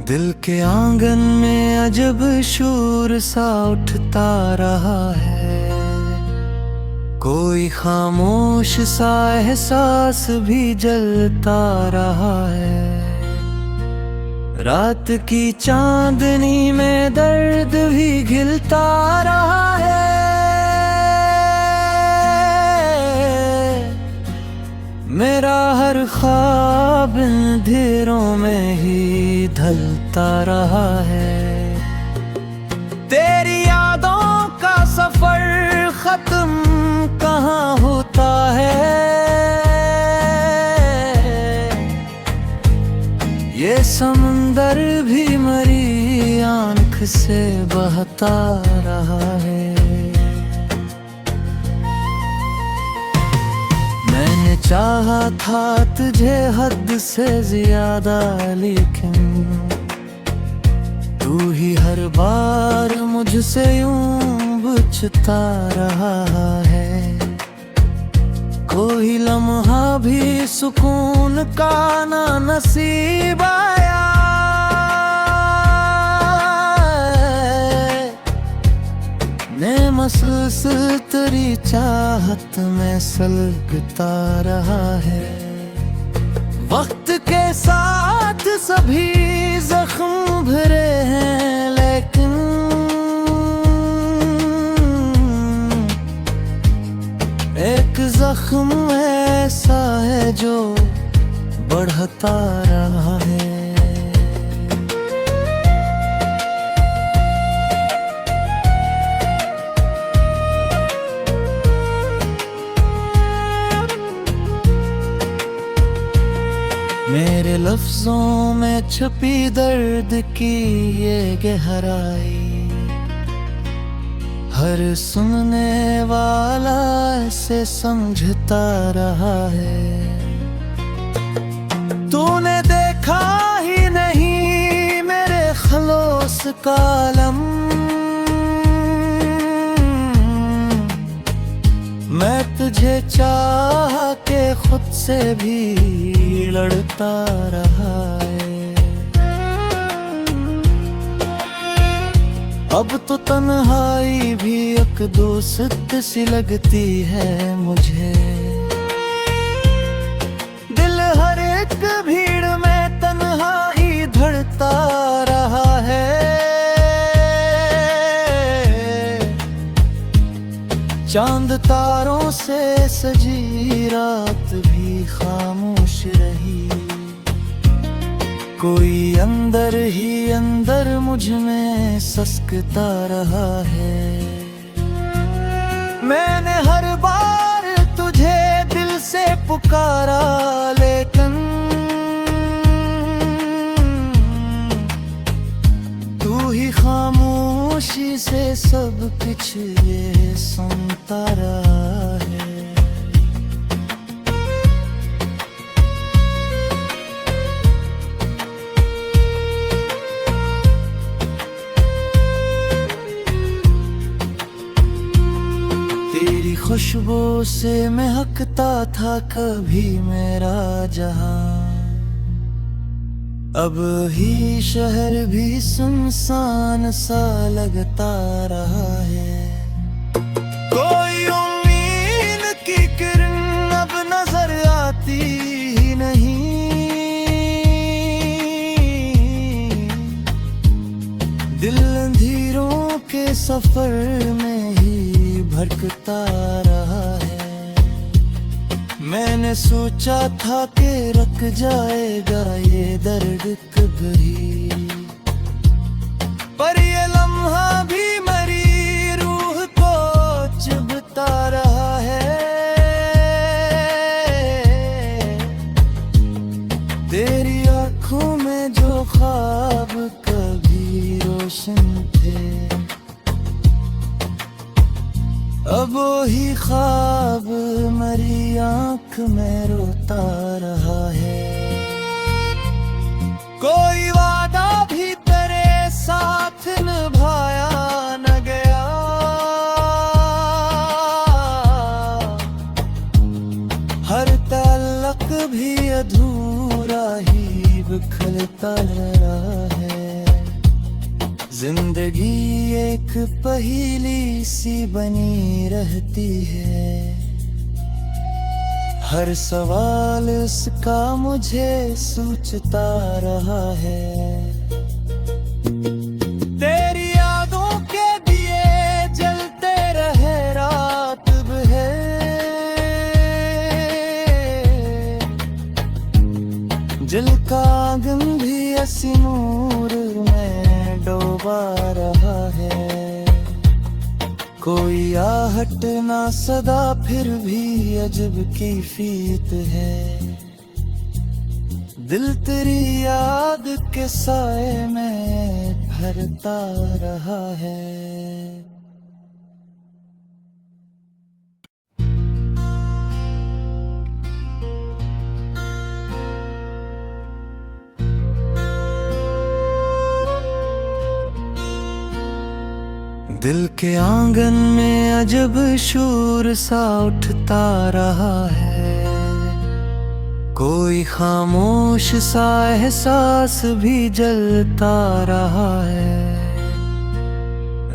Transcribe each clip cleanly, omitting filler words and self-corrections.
दिल के आंगन में अजब शोर सा उठता रहा है। कोई खामोश सा एहसास भी जलता रहा है। रात की चांदनी में दर्द भी घिलता रहा है। मेरा हर ख्वाब अंधेरों में ही ढलता रहा है। तेरी यादों का सफर खत्म कहाँ होता है। ये समुंदर भी मरी आंख से बहता रहा है। मैंने चाहा था तुझे हद से ज्यादा, लेकिन तू ही हर बार मुझसे यूं बुझता रहा है। कोई लम्हा भी सुकून का ना नसीब आया। महसूस तेरी चाहत में सलगता रहा है। वक्त के साथ सभी जख्म भरे हैं, लेकिन एक जख्म ऐसा है जो बढ़ता रहा है। मेरे लफ्जों में छुपी दर्द की ये गहराई, हर सुनने वाला ऐसे समझता रहा है। तूने देखा ही नहीं मेरे खलोस का आलम। मैं तुझे चाह के खुद से भी लड़ता रहा है। अब तो तन्हाई भी एक दोस्त सी लगती है मुझे। दिल हर एक भीड़ में तन्हा ही धड़ता रहा है। चांद तारों से सजी रात भी खामोश रही। कोई अंदर ही अंदर मुझ में ससकता रहा है। मैंने हर बार तुझे दिल से पुकारा, लेकिन तू ही खामोशी से सब कुछ ये सुनता रहा है। तेरी खुशबू से महकता था कभी मेरा जहां। अब ही शहर भी सुनसान सा लगता रहा है। कोई उम्मीद की किरण अब नजर आती ही नहीं। दिल अंधेरों के सफर में ही भटकता रहा है। मैंने सोचा था कि रुक जाएगा ये दर्द कभी, पर ये लम्हा भी मरी रूह को चुभता रहा है। तेरी आंखों में जो ख्वाब कभी रोशन थे, अब वही ख्वाब मरी आंख में रोता रहा है। कोई वादा भी तेरे साथ निभाया न गया। हर ताल्लुक भी अधूरा ही बिखरता रहा है। जिंदगी एक पहेली सी बनी रहती है, हर सवाल उसका मुझे सोचता रहा है। तेरी यादों के दिए जलते रहे रात भर, जल का आंगन भी ऐसी नूर में डूबा रहा है। कोई आहट ना सदा फिर भी अजब की फीत है, दिल तेरी याद के साए में भरता रहा है। दिल के आंगन में अजब शोर सा उठता रहा है, कोई खामोश सा एहसास भी जलता रहा है।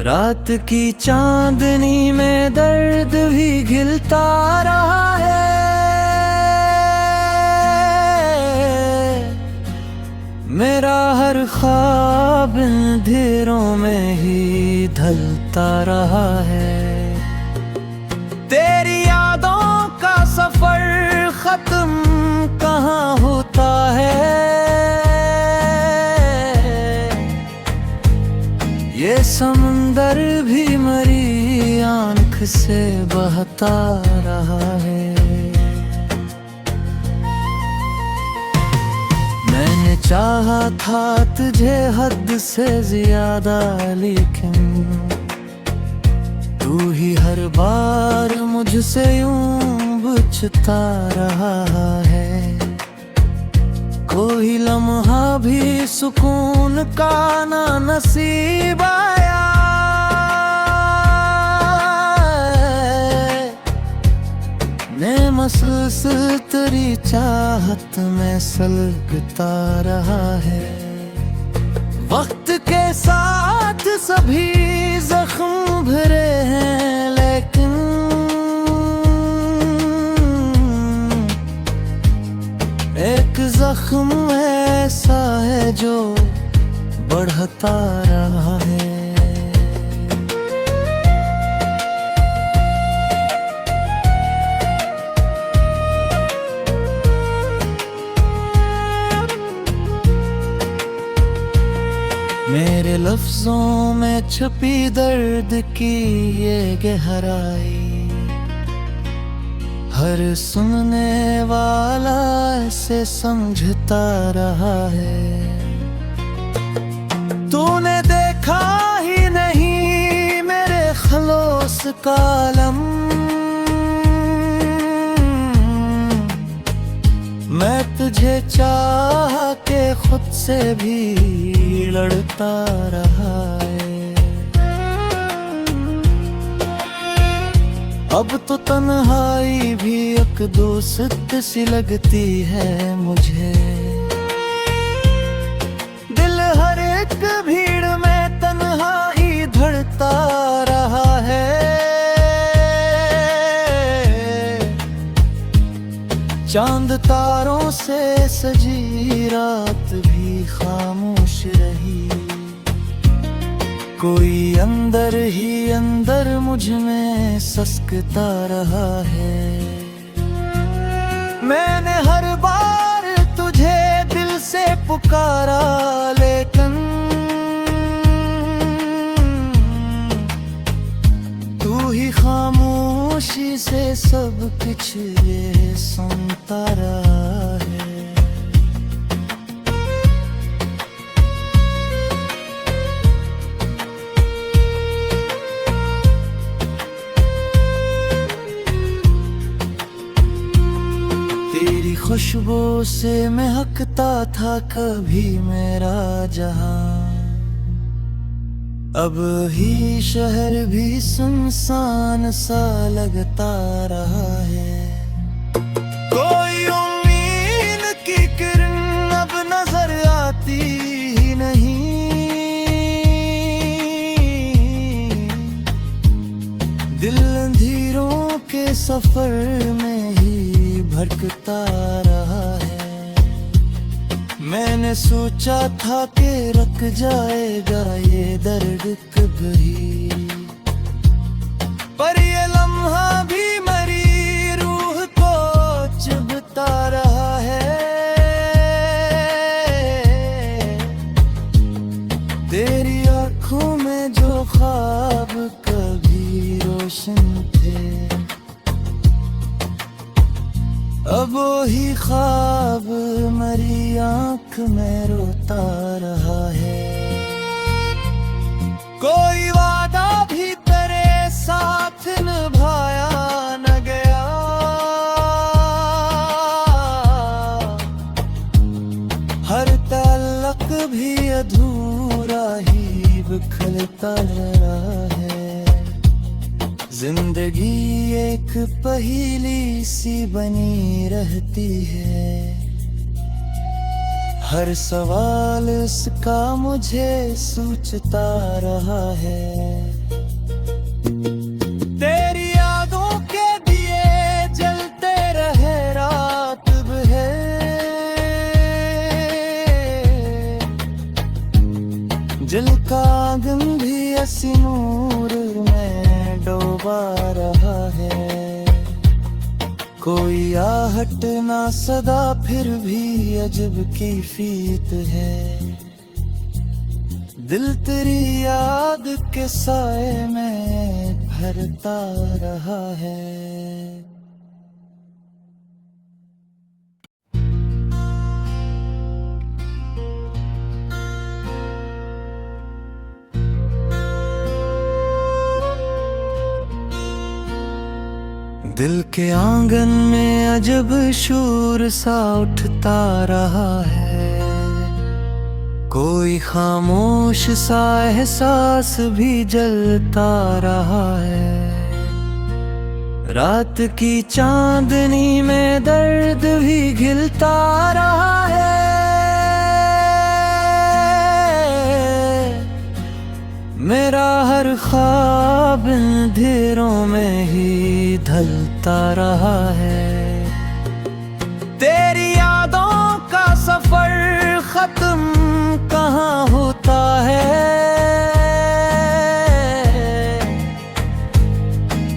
रात की चांदनी में दर्द भी घिलता रहा है। मेरा हर ख्वाब अंधेरों में ही ढलता रहा है। तेरी यादों का सफर खत्म कहाँ होता है, ये समंदर भी मरी आंख से बहता रहा है। मैंने चाहा था तुझे हद से ज्यादा, लेकिन तू ही हर बार मुझसे यूं बुझता रहा है। कोई लम्हा भी सुकून का ना नसीब आया, ने महसूस तेरी चाहत में सलगता रहा है। वक्त के साथ सभी जख्म भरे हैं, लेकिन एक जख्म ऐसा है जो बढ़ता रहा है। मेरे लफ्जों में छुपी दर्द की ये गहराई, हर सुनने वाला ऐसे समझता रहा है। तूने देखा ही नहीं मेरे खलोस का आलम, मैं तुझे चाह के खुद से भी लड़ता रहा है। अब तो तन्हाई भी एक दोस्त सी लगती है मुझे। दिल हर एक भीड़ में तन्हा ही धड़ता रहा है। चांद तारों से सजी रात भी खामोश रही, कोई अंदर ही अंदर मुझ में ससकता रहा है। मैंने हर बार तुझे दिल से पुकारा, लेकिन तू ही खामोशी से सब कुछ ये सुनता रहा है। तेरी खुशबू से महकता था कभी मेरा जहां, अब ही शहर भी सुनसान सा लगता रहा है। कोई उम्मीद की किरण अब नजर आती ही नहीं, सफर में ही भटकता रहा है। मैंने सोचा था कि रुक जाएगा ये दर्द कभी, पर ये लम्हा भी मरी रूह को चुभता रहा है। तेरी आँखों में जो ख्वाब कभी रोशन थे, अब वही ख्वाब मरी आँख में रोता रहा है। कोई वादा भी तेरे साथ निभाया न गया, हर तल्लक भी अधूरा ही बिखरता रहा है। जिंदगी एक पहेली सी बनी रहती है, हर सवाल इसका मुझे सोचता रहा है। तेरी यादों के दिए जलते रहे रात है, जल का आंगन भी ऐसी नूर में डूबा रहा है। कोई आहट ना सदा फिर भी अजब की फीत है, दिल तेरी याद के साए में भरता रहा है। दिल के आंगन में अजब शोर सा उठता रहा है, कोई खामोश सा एहसास भी जलता रहा है। रात की चांदनी में दर्द भी घिलता रहा है। मेरा हर ख्वाब अंधेरों में ही ढलता रहा है। तेरी यादों का सफर खत्म कहाँ होता है,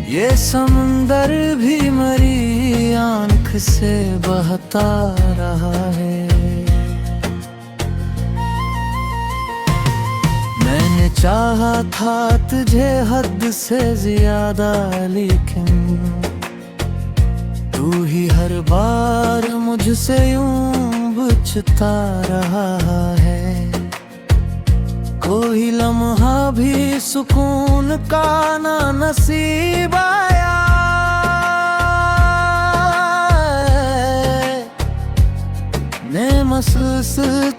ये समंदर भी मरी आँख से बहता रहा है। मैंने चाहा था तुझे हद से ज्यादा, लेकिन तू ही हर बार मुझसे यूं बुझता रहा है। कोई लम्हा भी सुकून का ना नसीब आया, मैं महसूस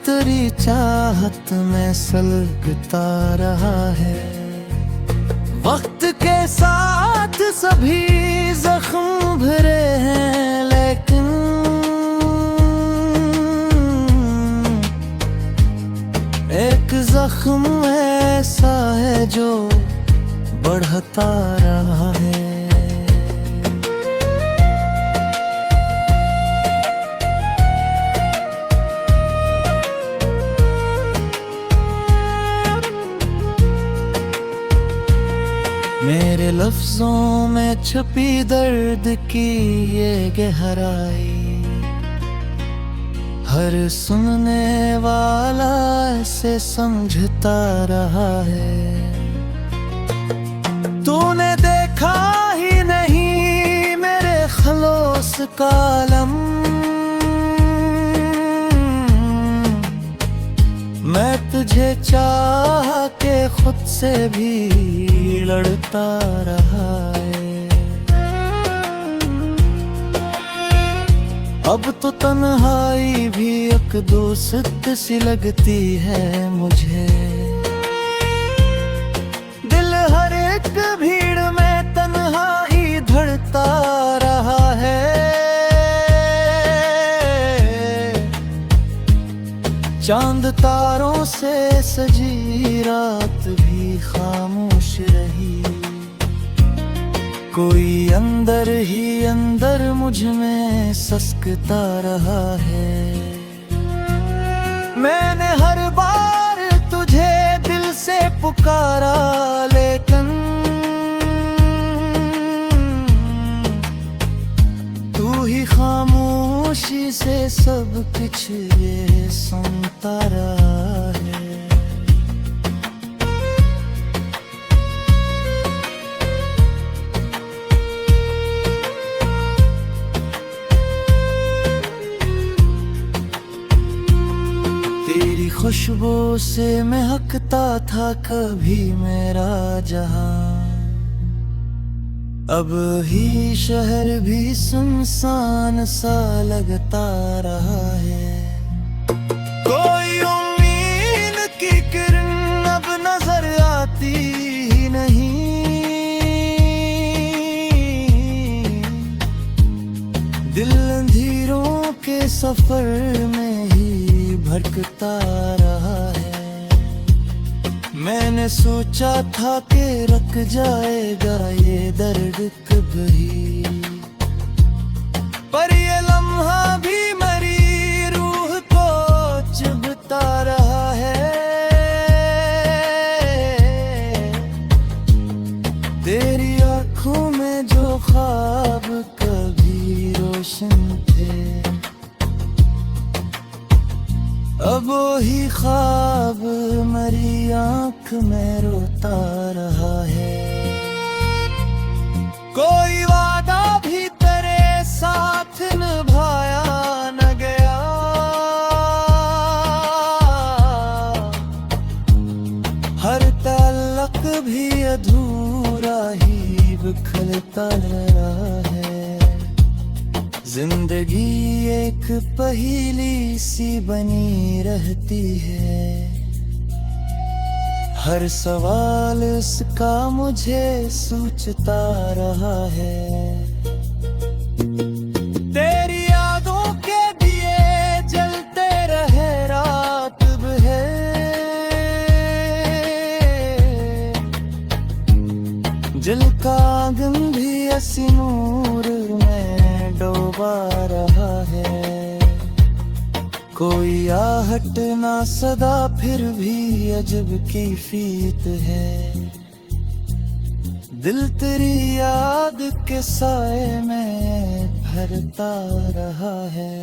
तेरी चाहत में सलगता रहा है। वक्त के साथ सभी जख्म भरे हैं, लेकिन एक जख्म ऐसा है जो बढ़ता रहा है। मेरे लफ्जों में छुपी दर्द की ये गहराई, हर सुनने वाला ऐसे समझता रहा है। तूने देखा ही नहीं मेरे खलोस का आलम, मैं तुझे चाह के खुद से भी लड़ता रहा है। अब तो तन्हाई भी एक दोस्त सी लगती है मुझे। दिल हर एक भीड़ में तन्हाई धड़ता रहा है। चांद तारों से सजी रात भी खामोश रही, कोई अंदर ही अंदर मुझ में ससकता रहा है। मैंने हर बार तुझे दिल से पुकारा, लेकिन तू ही खामोशी से सब कुछ ये सुनता रहा है। तेरी खुशबू से महकता था कभी मेरा जहां, अब ही शहर भी सुनसान सा लगता रहा है। कोई उम्मीद की किरण अब नजर आती ही नहीं, दिल अंधेरों के सफर में ही भटकता रहा है। मैंने सोचा था कि रुक जाएगा ये दर्द कभी, पर ये लम्हा भी मेरी रूह को चुभता रहा है। तेरी आंखों में जो ख्वाब कभी रोशन थे, अब वही ख्वाब मेरी आंख में रोता रहा है। कोई वादा भी तेरे साथ निभाया न गया, हर ताल्लुक भी अधूरा ही बिखरता रहा है। जिंदगी एक पहेली सी बनी रहती है, हर सवाल इसका मुझे सोचता रहा है। तेरी यादों के दिए जलते रहे रात है, जल का आंगन भी ऐसी नूर में डूबा रहा है। कोई आहट ना सदा फिर भी अजब कैफियत है, दिल तेरी याद के साए में भरता रहा है।